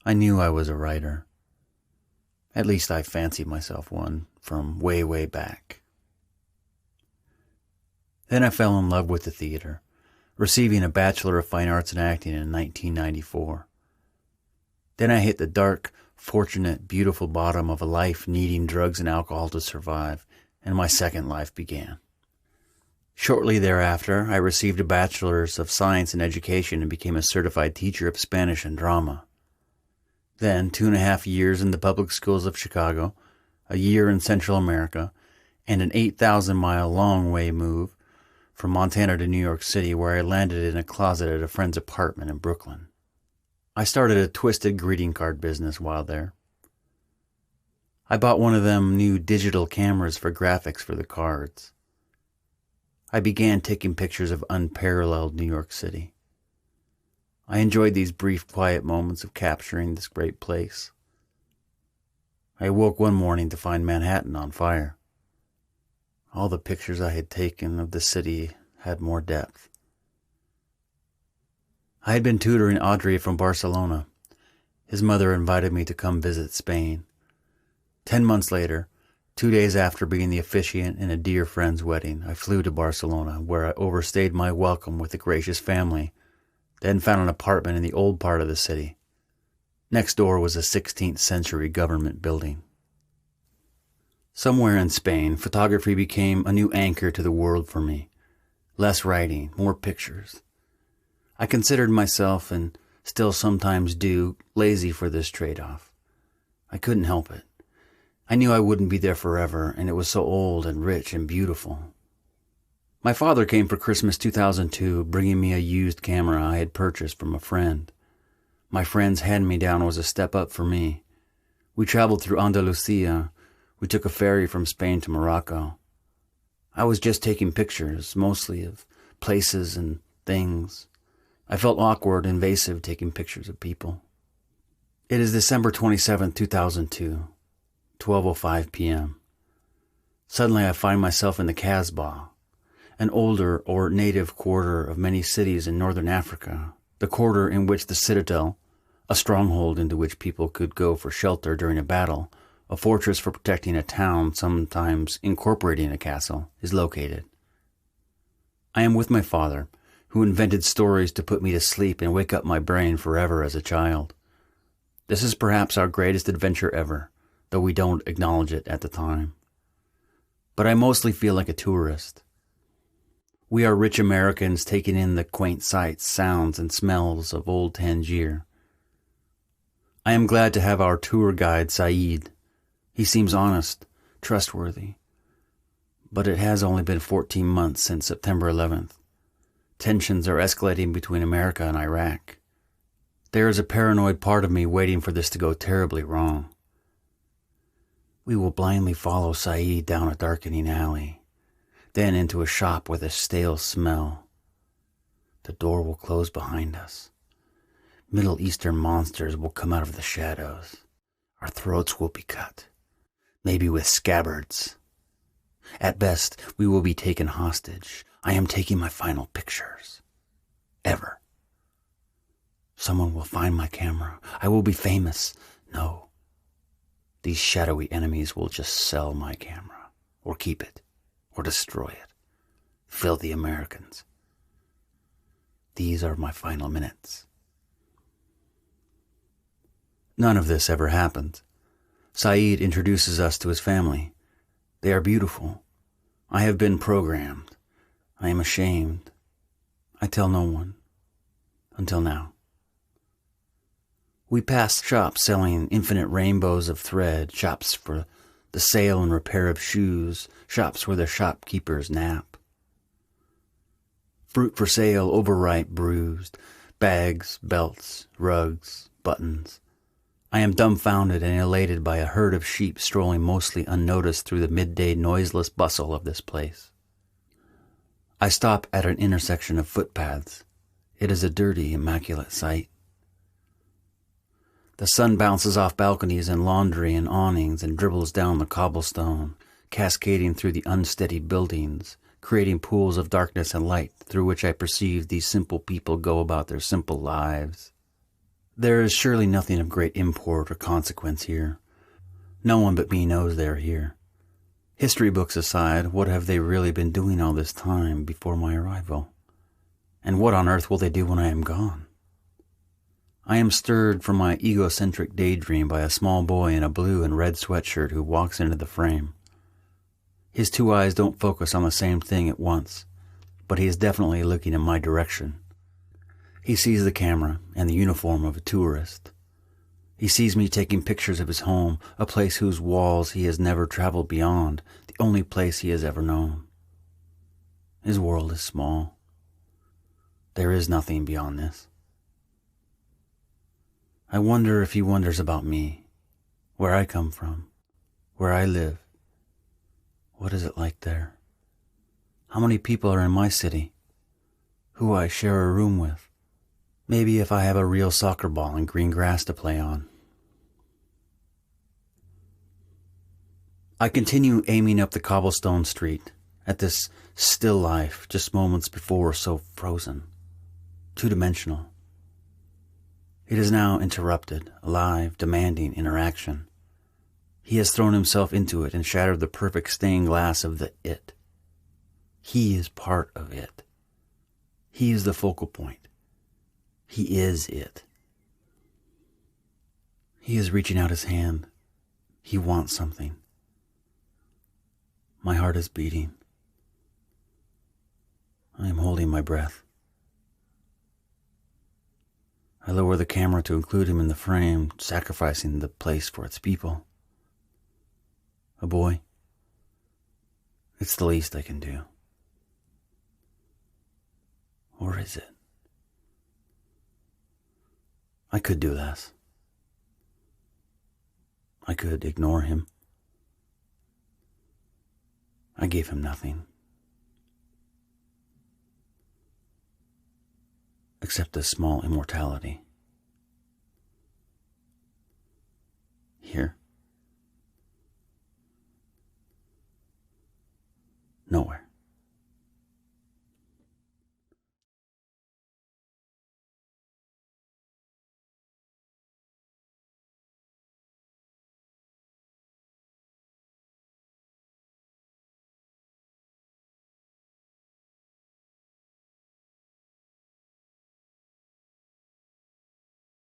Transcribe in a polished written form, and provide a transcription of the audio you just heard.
I knew I was a writer. At least I fancied myself one from way, way back. Then I fell in love with the theater, receiving a Bachelor of Fine Arts in Acting in 1994. Then I hit the dark, fortunate, beautiful bottom of a life needing drugs and alcohol to survive, and my second life began. Shortly thereafter, I received a Bachelor's of Science in Education and became a certified teacher of Spanish and drama. Then 2.5 years in the public schools of Chicago, a year in Central America, and an 8,000-mile long-way move from Montana to New York City, where I landed in a closet at a friend's apartment in Brooklyn. I started a twisted greeting card business while there. I bought one of them new digital cameras for graphics for the cards. I began taking pictures of unparalleled New York City. I enjoyed these brief, quiet moments of capturing this great place. I awoke one morning to find Manhattan on fire. All the pictures I had taken of the city had more depth. I had been tutoring Audrey from Barcelona. His mother invited me to come visit Spain. 10 months later, 2 days after being the officiant in a dear friend's wedding, I flew to Barcelona, where I overstayed my welcome with a gracious family, then found an apartment in the old part of the city. Next door was a 16th century government building. Somewhere in Spain, photography became a new anchor to the world for me. Less writing, more pictures. I considered myself, and still sometimes do, lazy for this trade-off. I couldn't help it. I knew I wouldn't be there forever, and it was so old and rich and beautiful. My father came for Christmas 2002, bringing me a used camera I had purchased from a friend. My friend's hand-me-down was a step up for me. We traveled through Andalusia. We took a ferry from Spain to Morocco. I was just taking pictures, mostly of places and things. I felt awkward, invasive, taking pictures of people. It is December 27, 2002, 12:05 p.m. Suddenly I find myself in the Casbah, an older or native quarter of many cities in northern Africa, the quarter in which the citadel, a stronghold into which people could go for shelter during a battle, a fortress for protecting a town, sometimes incorporating a castle, is located. I am with my father, who invented stories to put me to sleep and wake up my brain forever as a child. This is perhaps our greatest adventure ever, though we don't acknowledge it at the time. But I mostly feel like a tourist. We are rich Americans taking in the quaint sights, sounds, and smells of old Tangier. I am glad to have our tour guide, Saeed. He seems honest, trustworthy. But it has only been 14 months since September 11th. Tensions are escalating between America and Iraq. There is a paranoid part of me waiting for this to go terribly wrong. We will blindly follow Saeed down a darkening alley, then into a shop with a stale smell. The door will close behind us. Middle Eastern monsters will come out of the shadows. Our throats will be cut, maybe with scabbards. At best, we will be taken hostage. I am taking my final pictures. Ever. Someone will find my camera. I will be famous. No. These shadowy enemies will just sell my camera, or keep it, or destroy it. Filthy Americans. These are my final minutes. None of this ever happened. Saeed introduces us to his family. They are beautiful. I have been programmed. I am ashamed. I tell no one. Until now. We passed shops selling infinite rainbows of thread, shops for the sale and repair of shoes, shops where the shopkeepers nap. Fruit for sale, overripe, bruised, bags, belts, rugs, buttons. I am dumbfounded and elated by a herd of sheep strolling mostly unnoticed through the midday noiseless bustle of this place. I stop at an intersection of footpaths. It is a dirty, immaculate sight. The sun bounces off balconies and laundry and awnings and dribbles down the cobblestone, cascading through the unsteady buildings, creating pools of darkness and light through which I perceive these simple people go about their simple lives. There is surely nothing of great import or consequence here. No one but me knows they are here. History books aside, what have they really been doing all this time before my arrival? And what on earth will they do when I am gone? I am stirred from my egocentric daydream by a small boy in a blue and red sweatshirt who walks into the frame. His two eyes don't focus on the same thing at once, but he is definitely looking in my direction. He sees the camera and the uniform of a tourist. He sees me taking pictures of his home, a place whose walls he has never traveled beyond, the only place he has ever known. His world is small. There is nothing beyond this. I wonder if he wonders about me, where I come from, where I live. What is it like there? How many people are in my city? Who I share a room with? Maybe if I have a real soccer ball and green grass to play on. I continue aiming up the cobblestone street at this still life just moments before so frozen, two-dimensional. It is now interrupted, alive, demanding interaction. He has thrown himself into it and shattered the perfect stained glass of the it. He is part of it. He is the focal point. He is it. He is reaching out his hand. He wants something. My heart is beating. I am holding my breath. I lower the camera to include him in the frame, sacrificing the place for its people. A boy. It's the least I can do. Or is it? I could do less. I could ignore him. I gave him nothing. Except a small immortality. Here. Nowhere.